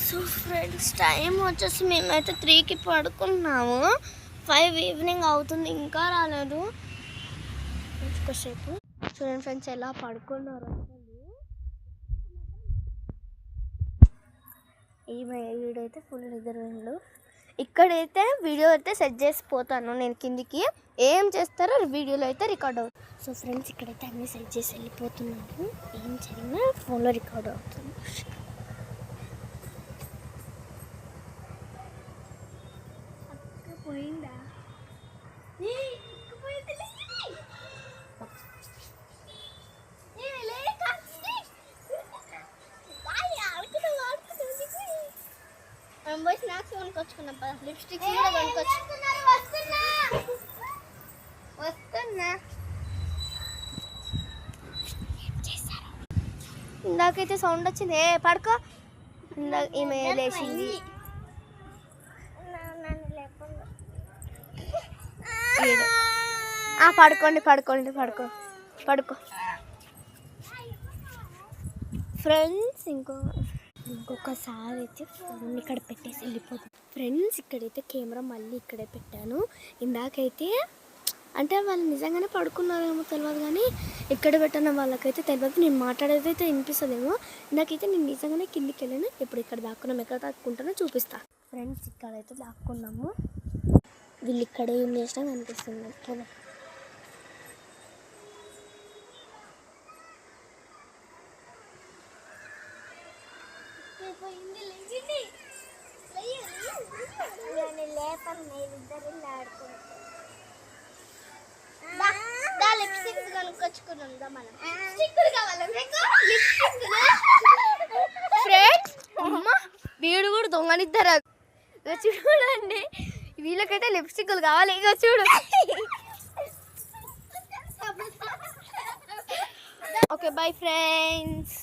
So friends time వచ్చేసి మేమైతే 3కి పడుకున్నాము. 5 ఈవినింగ్ అవుతుంది, ఇంకా రాలేదు. ఇంకొకసేపు చూడండి ఫ్రెండ్స్ ఎలా పడుకున్నారు అసలు. ఈ వీడైతే ఫుల్ నిద్రపోయిండు. ఇక్కడైతే వీడియో అయితే సెట్ చేసిపోతాను నేను కిందికి. ఏం చేస్తారో వీడియోలో అయితే రికార్డ్ అవుతుంది. సో ఫ్రెండ్స్ ఇక్కడైతే అన్నీ సెట్ చేసి వెళ్ళిపోతున్నాను. ఏం జరిగినా ఫోన్లో రికార్డ్ అవుతుంది. పోయిందా పోయి స్నాక్స్ కొనుక్కొచ్చుకున్నాం. లిప్స్టిక్స్ కూడా వస్తున్నా. ఇందాకైతే సౌండ్ వచ్చింది. పడుకో. ఇందాక ఈమె లేచింది. పడుకో ఫ్రెండ్స్. ఇంకొకసారి అయితే ఫోన్ ఇక్కడ పెట్టేసి వెళ్ళిపోతుంది. ఫ్రెండ్స్ ఇక్కడైతే కెమెరా మళ్ళీ ఇక్కడే పెట్టాను. ఇందాకైతే అంటే వాళ్ళు నిజంగానే పడుకున్నారేమో తెలియదు, కానీ ఇక్కడ పెట్టిన వాళ్ళకైతే తెలియదు. నేను మాట్లాడేది అయితే వినిపిస్తుందేమో. ఇందాకైతే నేను నిజంగానే కిందికి వెళ్ళాను. ఇప్పుడు ఇక్కడ దాక్కున్నాము. ఎక్కడ దాక్కుంటానో చూపిస్తా. ఫ్రెండ్స్ ఇక్కడైతే దాక్కున్నాము. వీళ్ళు ఇక్కడే ఏం చేసినా కనిపిస్తుంది. లిప్స్టిక్స్ కొనుక్కొచ్చుకున్నాం మనం. ఫ్రెండ్స్ వీడు కూడా దొంగనిద్దరు. చూడండి వీళ్ళకైతే లిప్స్టిక్లు కావాలి. ఇక చూడు. Okay bye friends.